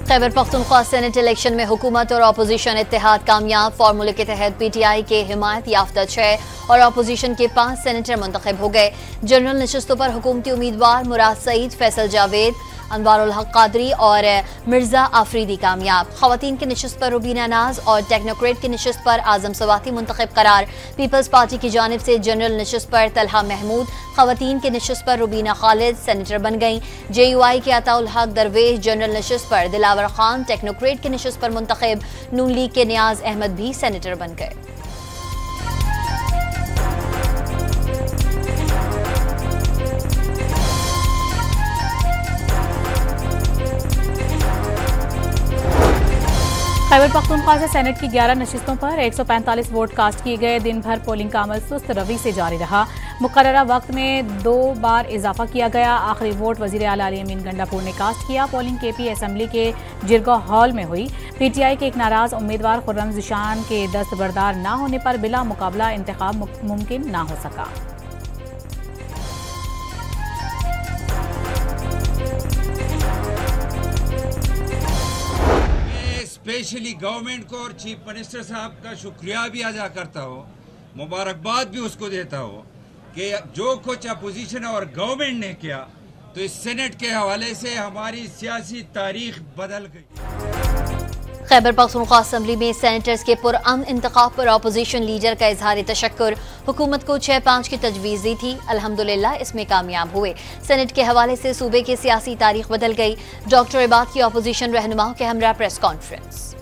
Khyber Pakhtunkhwa senate election में हुकूमत और अपोजिशन इत्तेहाद कामयाब। फार्मूले के तहत पीटीआई के हिमायत याफ्ता 6 और अपोजिशन के 5 सेनेटर मुंतखब हो गए। जनरल नशस्तों पर हुकूमती उम्मीदवार मुराद सईद, फैसल जावेद, अनवारुल हक कादरी और मिर्जा आफरीदी कामयाब। खवातीन की नशस्त पर रुबीना नाज और टेक्नोक्रेट की नशस्त पर आजम सवाती मुंतखब करार। पीपल्स पार्टी की जानिब से जनरल नशस्त पर तलहा महमूद, खवातीन की नशस्त पर रुबीना खालिद सेनेटर बन गई। JUI के अताउल हक दरवेश जनरल नशस्त पर, दिलावर खान टेक्नोक्रेट की नशस्त पर मुंतखब। नून लीग के नियाज अहमद भी सेनेटर बन गए। खैबर पख्तूनख्वा से सेनेट की 11 नशिस्तों पर 145 वोट कास्ट किए गए। दिन भर पोलिंग का अमल सुस्त रवि से जारी रहा। मुकर्ररा वक्त में 2 बार इजाफा किया गया। आखिरी वोट वजीर आला अली अमीन गंडापुर ने कास्ट किया। पोलिंग KP असम्बली के जिरगा हॉल में हुई। PTI के एक नाराज उम्मीदवार खुर्रम ज़िशान के दस्तबरदार न होने पर बिला मुकाबला इंतखाब मुमकिन न हो सका। स्पेशली गवर्नमेंट को और चीफ मिनिस्टर साहब का शुक्रिया भी अदा करता हो, मुबारकबाद भी उसको देता हो कि जो कुछ अपोजिशन और गवर्नमेंट ने किया, तो इस सेनेट के हवाले से हमारी सियासी तारीख बदल गई। खैबर पख्तूनख्वा असम्बली में सेनेटर्स के पुरअमन इंतखाब पर अपोजिशन लीडर का इजहार तशक्कुर। हुकूमत को 6-5 की तजवीज़ दी थी, अल्हम्दुलिल्लाह इसमें कामयाब हुए। सेनेट के हवाले से सूबे की सियासी तारीख बदल गई। डॉक्टर इबाद की अपोजिशन रहनुमाओं के हमरा प्रेस कॉन्फ्रेंस।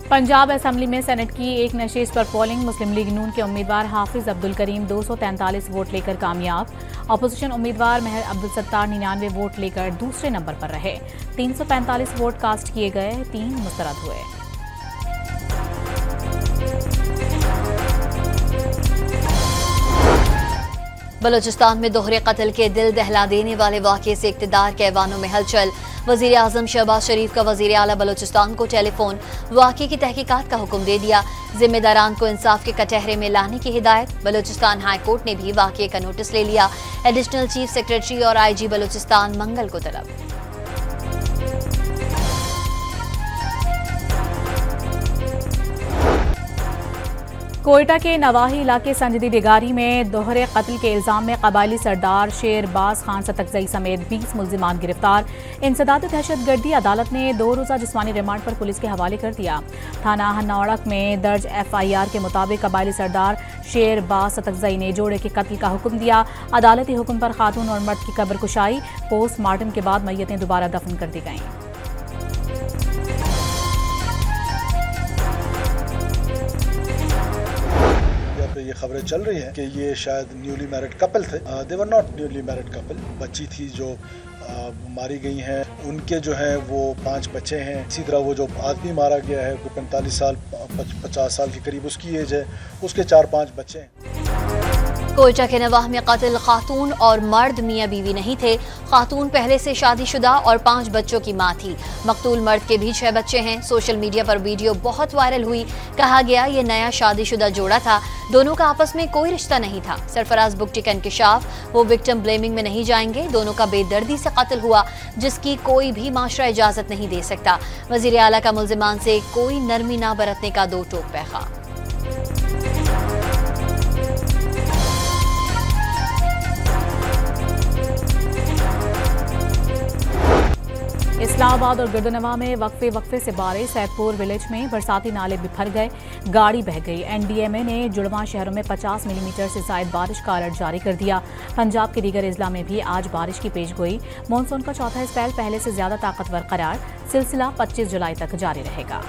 पंजाब असम्बली में सेनेट की एक नशिस्त पर पोलिंग। मुस्लिम लीग नून के उम्मीदवार हाफिज अब्दुल करीम 243 वोट लेकर कामयाब। अपोजिशन उम्मीदवार महर अब्दुल सत्तार 99 वोट लेकर दूसरे नंबर पर रहे। 345 वोट कास्ट किए गए, 3 मुस्तरद हुए। बलोचिस्तान में दोहरे कत्ल के दिल दहला देने वाले वाक़े से इक़्तिदार के ऐवानों में हलचल। वज़ीर आज़म शहबाज शरीफ का वज़ीर आला बलोचिस्तान को टेलीफोन, वाक़े की तहकीकात का हुक्म दे दिया। जिम्मेदारान को इंसाफ के कटहरे में लाने की हिदायत। बलोचिस्तान हाई कोर्ट ने भी वाक़े का नोटिस ले लिया। एडिशनल चीफ सेक्रेटरी और IG बलोचिस्तान मंगल को तलब। कोयटा के नवाही इलाके संजदी डिगारी में दोहरे कत्ल के इल्जाम में कबायली सरदार शेरबाज खान सतकजई समेत 20 मुल्जिमान गिरफ्तार। इंसदाद दहशतगर्दी अदालत ने 2 रोज़ा जिस्मानी रिमांड पर पुलिस के हवाले कर दिया। थाना हन्नौड़क में दर्ज FIR के मुताबिक कबायली सरदार शेरबाज सतकजई ने जोड़े के कत्ल का हुक्म दिया। अदालती हुक्म पर खातून और मर्द की कब्र कुशाई, पोस्टमार्टम के बाद मैयतें दोबारा दफन कर दी गईं। ये खबरें चल रही हैं कि ये शायद न्यूली मैरिड कपल थे। They were not newly married couple. बच्ची थी जो मारी गई हैं, उनके जो हैं वो 5 बच्चे हैं। इसी तरह वो जो आदमी मारा गया है, कोई 45 साल 50 साल के करीब उसकी एज है, उसके 4-5 बच्चे हैं। कोयटा के नवाह में कत्ल खातून और मर्द मियाँ बीवी नहीं थे। खातून पहले से शादीशुदा और 5 बच्चों की मां थी। मकतूल मर्द के भी 6 बच्चे हैं। सोशल मीडिया पर वीडियो बहुत वायरल हुई। कहा गया ये नया शादीशुदा जोड़ा था। दोनों का आपस में कोई रिश्ता नहीं था। सरफराज बुगटी का इंकशाफ, वो विक्टिम ब्लेमिंग में नहीं जाएंगे। दोनों का बेदर्दी से कत्ल हुआ, जिसकी कोई भी माशरा इजाजत नहीं दे सकता। वजीर आला का मुल्जिमान से कोई नरमी ना बरतने का 2 टोक पैगाम। इस्लामाबाद और गिरदोनवा में वक्फे से बारिश। सैदपुर विलेज में बरसाती नाले बिफर गए, गाड़ी बह गई। NDMA ने जुड़वा शहरों में 50 मिलीमीटर से ज़ायद बारिश का अलर्ट जारी कर दिया। पंजाब के दीगर अजला में भी आज बारिश की पेशगोई। मानसून का चौथा स्पेल पहले से ज्यादा ताकतवर करार। सिलसिला 25 जुलाई तक जारी रहेगा।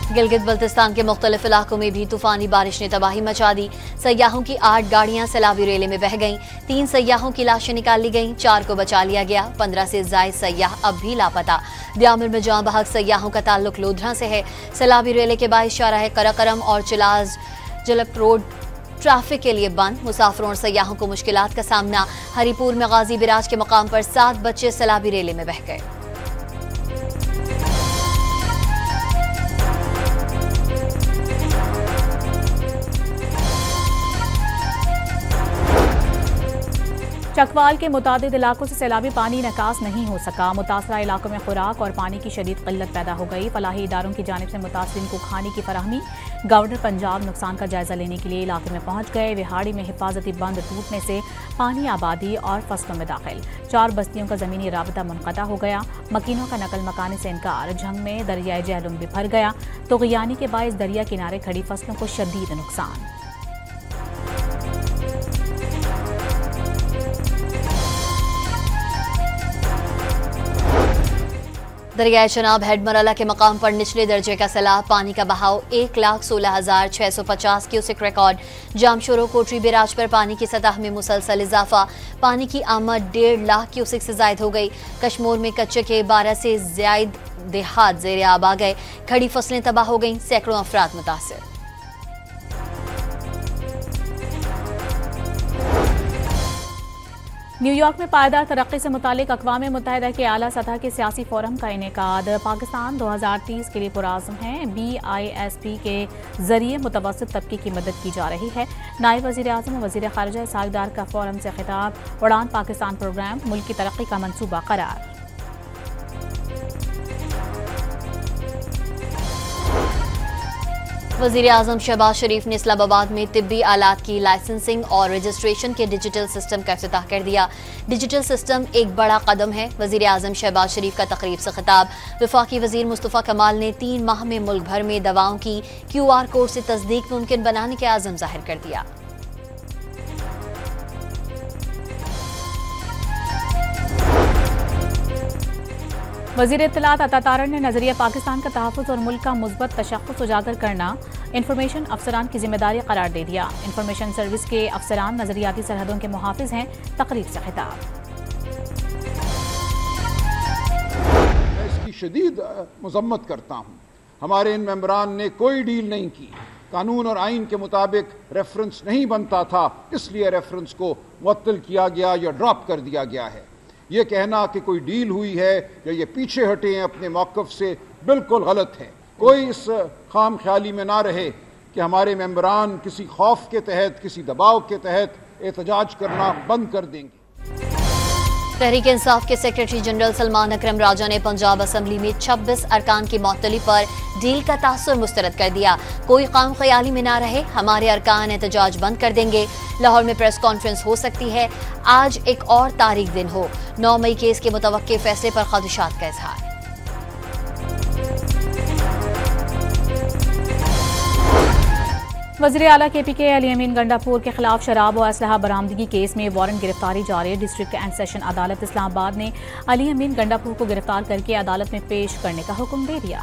गिलगित बल्तिस्तान के मुख्तलिफ इलाकों में भी तूफानी बारिश ने तबाही मचा दी। सयाहों की 8 गाड़ियां सैलाबी रेले में बह गईं। 3 सयाहों की लाशें निकाल ली गईं, 4 को बचा लिया गया। 15 से जायद सयाह अब भी लापता। दियामिर में जहां बहक सयाहों का ताल्लुक लोधरा से है। सैलाबी रेले के बाइस शाहराह कराकरम और चिलाज जलप रोड ट्रैफिक के लिए बंद। मुसाफिरों और सयाहों को मुश्किलात का सामना। हरीपुर में गाजी बिराज के मकाम पर 7 बच्चे सैलाबी रेले में बह गए। चकवाल के मुतादिद इलाकों से सैलाबी पानी निकास नहीं हो सका। मुतासरा इलाकों में खुराक और पानी की शदीद किल्लत पैदा हो गई। फलाही इदारों की जानिब से मुतासरीन को खाने की फराहमी। गवर्नर पंजाब नुकसान का जायजा लेने के लिए इलाके में पहुंच गए। विहाड़ी में हिफाजती बंद टूटने से पानी आबादी और फसलों में दाखिल। 4 बस्तियों का जमीनी राबता मुनक़ता हो गया। मकीनों का नकल मकाने से इनकार। झंग में दरियाए जहलुम भी भर गया। तुग़यानी के बायस दरिया किनारे खड़ी फसलों को शदीद नुकसान। दरियाए चनाब हेडमरला के मकाम पर निचले दर्जे का सैलाब। पानी का बहाव 1,16,650 क्यूसेक रिकॉर्ड। जामशोरो कोटरी बैराज पर पानी की सतह में मुसलसल इजाफा। पानी की आमद 1.5 लाख क्यूसेक से जायद हो गई। कश्मीर में कच्चे के 12 से ज्यादा देहात ज़ेरे आब आ गए। खड़ी फसलें तबाह हो गईं। सैकड़ों अफराद मुतासिर। न्यूयॉर्क में पायदार तरक्की से मुतालिक अक़वाम मुत्तहिदा के आला सतह के सियासी फोरम का इनेकाद। पाकिस्तान 2030 के लिए पुराज़्म है। BISP के जरिए मुतवस्सित तबके की मदद की जा रही है। नायब वज़ीर आज़म और वज़ीर ख़ारिजा सागदार का फोरम से खिताब। उड़ान पाकिस्तान प्रोग्राम मुल्क की तरक्की का मंसूबा करार। वज़ीर आज़म शहबाज शरीफ ने इस्लामाबाद में तिब्बी आलात की लाइसेंसिंग और रजिस्ट्रेशन के डिजिटल सिस्टम का इफ्तिताह कर दिया। डिजिटल सिस्टम एक बड़ा कदम है। वज़ीर आज़म शहबाज शरीफ का तकरीब से खिताब। वफाकी वज़ीर मुस्तफ़ा कमाल ने 3 माह में मुल्क भर में दवाओं की QR कोड से तस्दीक मुमकिन बनाने के आज़म जाहिर कर दिया। वज़ीर इत्तलात अता तारड़ ने नजरिया पाकिस्तान का तहफ़्फ़ुज़ और मुल्क का मुस्बत तशख़्ख़ुस उजागर करना इंफॉर्मेशन अफसरान की जिम्मेदारी करार दे दिया। इंफॉर्मेशन सर्विस के अफसरान नजरियाती सरहदों के मुहाफ़िज़ हैं। तकरीब से खिताब। मैं इसकी शदीद मज़म्मत करता हूँ। हमारे इन मेंबरान ने कोई डील नहीं की। कानून और आइन के मुताबिक रेफरेंस नहीं बनता था, इसलिए रेफरेंस को मुअत्तल किया गया या ड्रॉप कर दिया गया है। ये कहना कि कोई डील हुई है या ये पीछे हटे हैं अपने मौक़िफ़ से, बिल्कुल गलत है। कोई इस खाम ख्याली में ना रहे कि हमारे मेंबरान किसी खौफ के तहत, किसी दबाव के तहत एहतजाज करना बंद कर देंगे। तहरीक इंसाफ के सेक्रेटरी जनरल सलमान अकरम राजा ने पंजाब असम्बली में 26 अरकान की मअतली पर डील का तासुर मुस्तरद कर दिया। कोई काम ख्याली में ना रहे, हमारे अरकान एहतजाज बंद कर देंगे। लाहौर में प्रेस कॉन्फ्रेंस हो सकती है। आज एक और तारीख दिन हो। 9 मई केस के मुतवक्के फैसले पर ख़दशात का इजहार। वज़ीर आला KPK अली अमीन गंडापुर के खिलाफ शराब और असलहा बरामदगी केस में वारंट गिरफ्तारी जारी। डिस्ट्रिक्ट एंड सेशन अदालत इस्लामाबाद ने अली अमीन गंडापुर को गिरफ्तार करके अदालत में पेश करने का हुक्म दे दिया।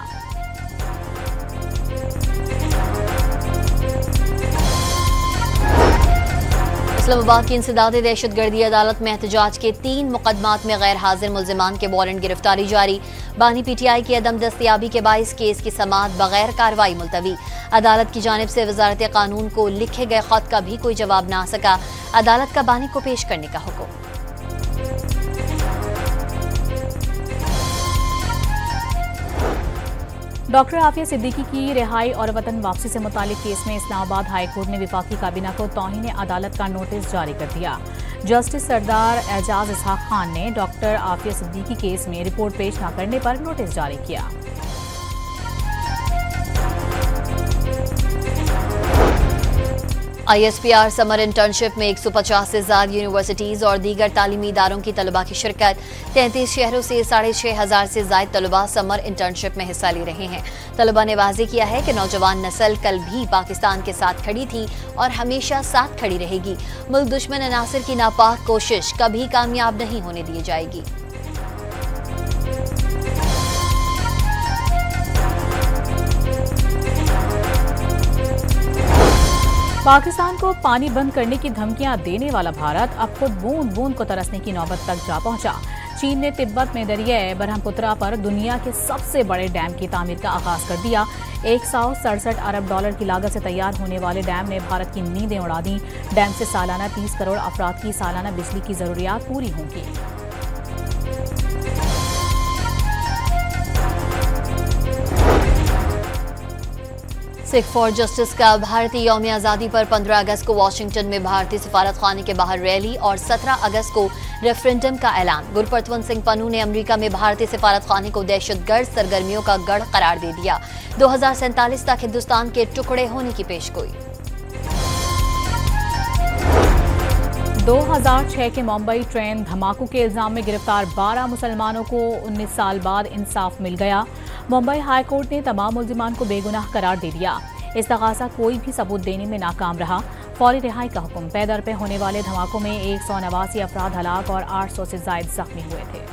इस्लामाबाद की इंसदाद दहशतगर्दी अदालत में एहतजाज के 3 मुकदमात में गैर हाजिर मुल्जिमान के वारंट गिरफ्तारी जारी। बानी PTI की अदम दस्तयाबी के बाइस केस की समाअत बगैर कार्रवाई मुलतवी। अदालत की जानिब से वजारत कानून को लिखे गए खत का भी कोई जवाब ना आ सका। अदालत का बानी को पेश करने का हुक्म। डॉक्टर आफिया सिद्दीकी की रिहाई और वतन वापसी से मुतालिक केस में इस्लामाबाद हाई कोर्ट ने वफाकी काबीना को तौहीन अदालत का नोटिस जारी कर दिया। जस्टिस सरदार एजाज इसहाक खान ने डॉक्टर आफिया सिद्दीकी केस में रिपोर्ट पेश न करने पर नोटिस जारी किया। ISPR समर इंटर्नशिप में 150 से ज्यादा यूनिवर्सिटीज और दीगर तालीमी इदारों की तलबा की शिरकत। 33 शहरों से 6,500 से ज्यादा तलबा समर इंटर्नशिप में हिस्सा ले रहे हैं। तलबा ने वाज़ेह किया है कि नौजवान नस्ल कल भी पाकिस्तान के साथ खड़ी थी और हमेशा साथ खड़ी रहेगी। मुल्क दुश्मन अनासिर की नापाक कोशिश कभी कामयाब नहीं होने दी जाएगी। पाकिस्तान को पानी बंद करने की धमकियां देने वाला भारत अब खुद बूंद बूंद को तरसने की नौबत तक जा पहुंचा। चीन ने तिब्बत में दरियाए ब्रह्मपुत्रा पर दुनिया के सबसे बड़े डैम की तामीर का आगाज कर दिया। 167 अरब डॉलर की लागत से तैयार होने वाले डैम ने भारत की नींदें उड़ा दी। डैम से सालाना 30 करोड़ अफराद की सालाना बिजली की जरूरियात पूरी होंगी। सिख फॉर जस्टिस का भारतीय यौम आज़ादी पर 15 अगस्त को वाशिंगटन में भारतीय सफारत खाने के बाहर रैली और 17 अगस्त को रेफरेंडम का ऐलान। गुरपतवंत सिंह पन्नू ने अमेरिका में भारतीय सफारत खाने को दहशतगर्द सरगर्मियों का गढ़ करार दे दिया। 2047 तक हिंदुस्तान के टुकड़े होने की पेशगोई। 2006 के मुंबई ट्रेन धमाकों के इल्जाम में गिरफ्तार 12 मुसलमानों को 19 साल बाद इंसाफ मिल गया। मुंबई हाई कोर्ट ने तमाम मुल्जिमान को बेगुनाह करार दे दिया। इस्तगासा कोई भी सबूत देने में नाकाम रहा। फौरी रिहाई का हुक्म। पैदर पे होने वाले धमाकों में 189 अफराद हलाक और 800 से ज्यादा जख्मी हुए थे।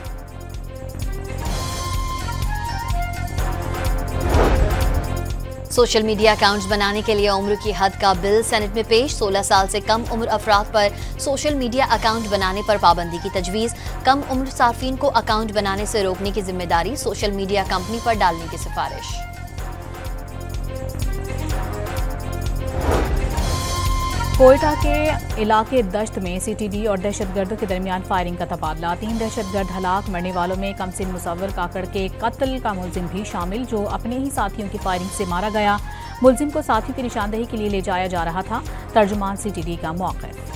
सोशल मीडिया अकाउंट्स बनाने के लिए उम्र की हद का बिल सेनेट में पेश। 16 साल से कम उम्र अफराद पर सोशल मीडिया अकाउंट बनाने पर पाबंदी की तजवीज़। कम उम्र सार्फिन को अकाउंट बनाने से रोकने की जिम्मेदारी सोशल मीडिया कंपनी पर डालने की सिफारिश। कोयटा के इलाके दश्त में सीटीडी और दहशतगर्दों के दरमियान फायरिंग का तबादला। 3 दहशतगर्द हलाक। मरने वालों में कमसिन मुसव्वर काकड़ के कत्ल का मुलजिम भी शामिल, जो अपने ही साथियों की फायरिंग से मारा गया। मुलजिम को साथियों की निशानदेही के लिए ले जाया जा रहा था। तर्जुमान सीटीडी का मौक़िफ़।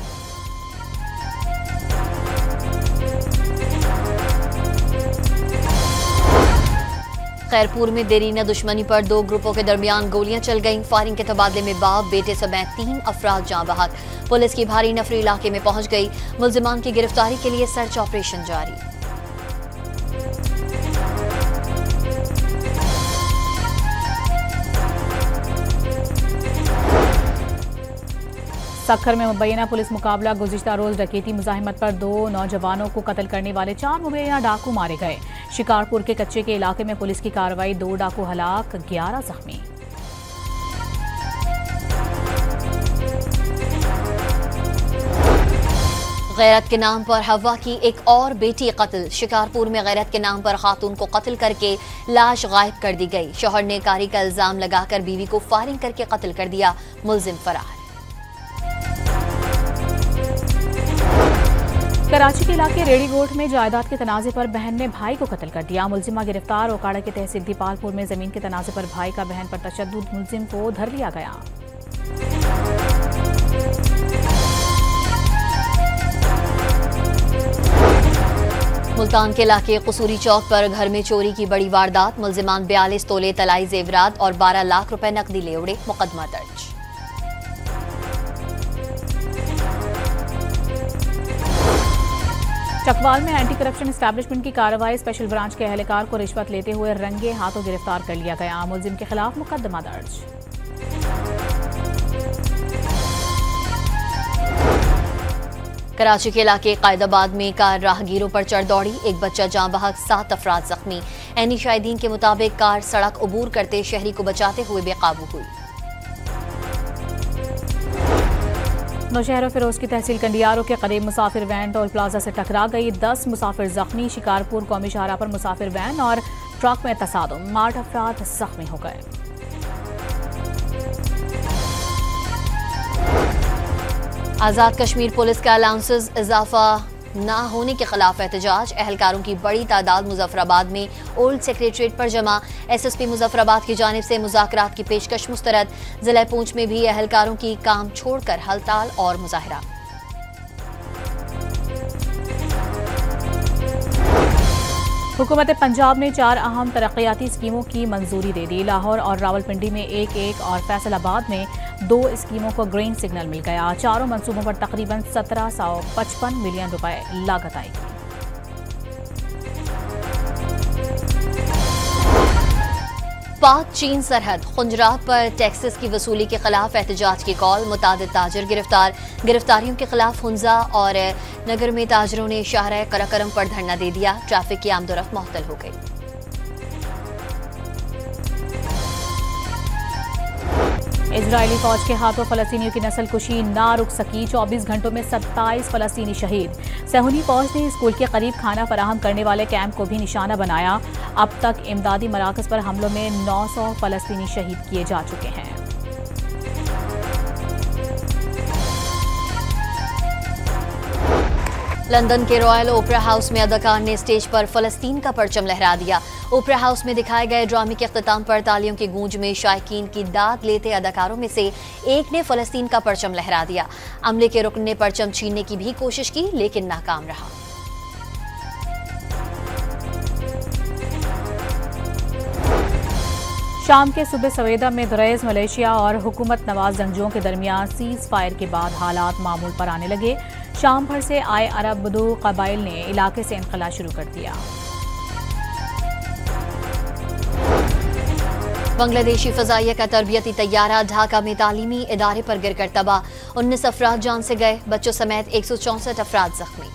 खैरपुर में देरीना दुश्मनी पर 2 ग्रुपों के दरमियान गोलियां चल गईं। फायरिंग के तबादले में बाप बेटे समेत 3 अफराद जाँ बहक। पुलिस की भारी नफरी इलाके में पहुंच गई। मुल्जिमान की गिरफ्तारी के लिए सर्च ऑपरेशन जारी। सखर में मुबैना पुलिस मुकाबला। गुज़िश्ता रोज डकैती मुजाहिमत पर 2 नौजवानों को कत्ल करने वाले 4 मुबैना डाकू मारे गए। शिकारपुर के कच्चे के इलाके में पुलिस की कार्रवाई। 2 डाकू हलाक, 11 जख्मी। गैरत के नाम पर हवा की एक और बेटी कत्ल। शिकारपुर में गैरत के नाम पर खातून को कत्ल करके लाश गायब कर दी गई। शौहर ने कारी का इल्जाम लगाकर बीवी को फायरिंग करके कत्ल कर दिया। मुलजिम फरार। कराची के इलाके रेडीगोट में जायदाद के तनाजे पर बहन ने भाई को कत्ल कर दिया। मुलजिमा गिरफ्तार। ओकाड़ा के तहसील दीपालपुर में जमीन के तनाजे पर भाई का बहन पर तशद्दुद। मुलजिम को धर लिया गया। मुल्तान के इलाके कसूरी चौक पर घर में चोरी की बड़ी वारदात। मुलजिमान 42 तोले तलाई जेवरात और 12 लाख रुपए नकदी ले उड़े। मुकदमा दर्ज। चकवाल में एंटी करप्शन एस्टैब्लिशमेंट की कार्रवाई। स्पेशल ब्रांच के एहलकार को रिश्वत लेते हुए रंगे हाथों गिरफ्तार कर लिया गया। मुलजिम के खिलाफ मुकदमा दर्ज। कराची के इलाके कायदाबाद में कार राहगीरों पर चढ़ दौड़ी। एक बच्चा जाँ बहक, 7 अफराद जख्मी। ऐनी शाहिदीन के मुताबिक कार सड़क अबूर करते शहरी को बचाते हुए बेकाबू हुई। नौशहर फिरोज की तहसील कंडियारों के करीब मुसाफिर वैन टोल प्लाजा से टकरा गई। 10 मुसाफिर जख्मी। शिकारपुर कौमी शाहराह पर मुसाफिर वैन और ट्रक में तसादुम। 8 अफराद जख्मी हो गए। आजाद कश्मीर पुलिस का अलाउंसेस इजाफा न होने के खिलाफ एहतजाज। एहलकारों की बड़ी तादाद मुजफ्फराबाद में ओल्ड सेक्रेटरीट पर जमा। SSP मुजफ्फराबाद की जानिब से मुज़ाकरात की पेशकश मुस्तरद। जिला पूंछ में भी एहलकारों की काम छोड़कर हड़ताल और मुजाहरा। हुकूमत पंजाब ने 4 अहम तरक्याती स्कीमों की मंजूरी दे दी। लाहौर और रावलपिंडी में 1 और फैसलाबाद में 2 स्कीमों को ग्रीन सिग्नल मिल गया। चारों मंसूबों पर तकरीबन 1755 मिलियन रुपए लागत आएगी। पाक चीन सरहद खुंजरात पर टैक्सेस की वसूली के खिलाफ एहतजाज की कॉल। मुतादिद ताजिर गिरफ्तार। गिरफ्तारियों के खिलाफ हुंजा और नगर में ताजिरों ने शाहराह कराकरम पर धरना दे दिया। ट्रैफिक की आमदोरफ्त मुअत्तल हो गई। इजरायली फौज के हाथों फलस्तीनियों की नस्लकुशी ना रुक सकी। 24 घंटों में 27 फलस्तीनी शहीद। सहूनी फौज ने स्कूल के करीब खाना फराहम करने वाले कैंप को भी निशाना बनाया। अब तक इमदादी मराकज पर हमलों में 900 फलस्तीनी शहीद किए जा चुके हैं। लंदन के रॉयल ओपेरा हाउस में अदाकार ने स्टेज पर फलस्तीन का परचम लहरा दिया। ओपेरा हाउस में दिखाए गए ड्रामे के अख्ताम पर तालियों की गूंज में शायकीन की दाद लेते अदाकारों में से एक ने फलस्तीन का परचम लहरा दिया। अमले के रुकन ने परचम छीनने की भी कोशिश की, लेकिन नाकाम रहा। शाम के सुबह सवेदा में गुरेज मलेशिया और हुकूमत नवाज जंगजुओं के दरमियान सीज फायर के बाद हालात मामूल पर आने लगे। शाम भर से आए अरब बदू कबाइल ने इलाके से इनखला शुरू कर दिया। बांग्लादेशी फजाइया का तरबियती तैयारा ढाका में तालीमी इदारे पर गिरकर तबाह, 19 अफराद जान से गए, बच्चों समेत 164 अफराद जख्मी।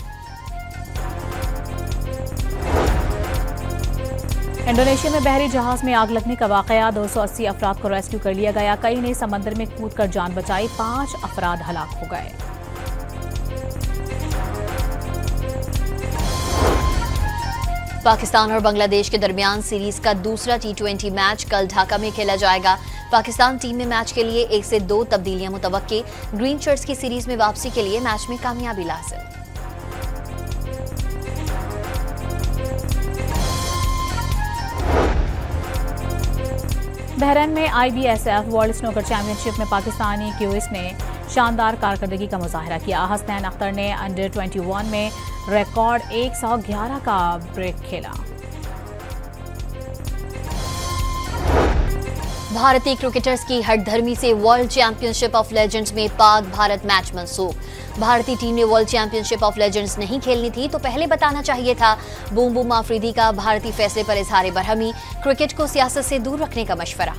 इंडोनेशिया में बहरी जहाज में आग लगने का वाकया, 280 अफराद को रेस्क्यू कर लिया गया। कई ने समंदर में कूदकर जान बचाई, 5 अफराद हलाक हो गए। पाकिस्तान और बांग्लादेश के दरमियान सीरीज का दूसरा T20 मैच कल ढाका में खेला जाएगा। पाकिस्तान टीम में मैच के लिए 1 से 2 तब्दीलियां मुतवक्की। ग्रीन शर्ट्स की सीरीज में वापसी के लिए मैच में कामयाबी लाजिम। बहरीन में IBSF वर्ल्ड स्नूकर चैंपियनशिप में पाकिस्तानी क्यूइस ने शानदार कारकर्दगी का मुजाहरा किया। हसनैन अख्तर ने अंडर 21 में रिकॉर्ड 111 का ब्रेक खेला। भारतीय क्रिकेटर्स की हठधर्मी से वर्ल्ड चैंपियनशिप ऑफ लेजेंड्स में पाक भारत मैच मंसूख। भारतीय टीम ने वर्ल्ड चैंपियनशिप ऑफ लेजेंड्स नहीं खेलनी थी तो पहले बताना चाहिए था। बूम बूम आफरीदी का भारतीय फैसले पर इजहार बरहमी, क्रिकेट को सियासत से दूर रखने का मशवरा।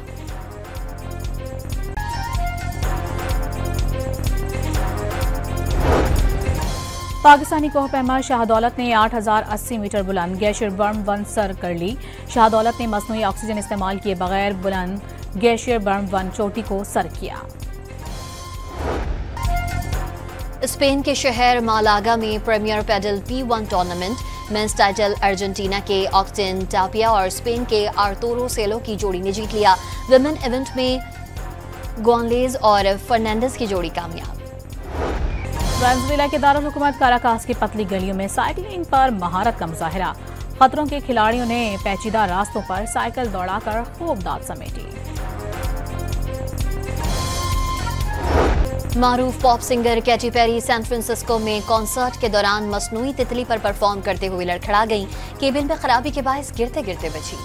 पाकिस्तानी कोहपैमा शाहदौलत ने 8080 मीटर बुलंद ग्लेशियर बर्म 1 सर कर ली। शाहदौलत ने मसनूई ऑक्सीजन इस्तेमाल किए बगैर बुलंद ग्लेशियर बर्म 1 चोटी को सर किया। स्पेन के शहर मालागा में premier padel P1 tournament men's title Argentina के ऑक्टेन टापिया और स्पेन के आर्तुरो सेलो की जोड़ी ने जीत लिया। विमेन इवेंट में गोंलेज और फर्नांडिस की जोड़ी कामयाब। वेनेजुएला के दारुल हुकूमत काराकास की पतली गलियों में साइकिलिंग पर महारत का मुजाहिरा। खतरों के खिलाड़ियों ने पेचीदा रास्तों पर साइकिल दौड़ाकर खूब दाद समेटी। मारूफ pop singer Katy Perry San Francisco में कॉन्सर्ट के दौरान मसनूई तितली पर परफॉर्म करते हुए लड़खड़ा गईं। केबिन में खराबी के बायस गिरते गिरते बची।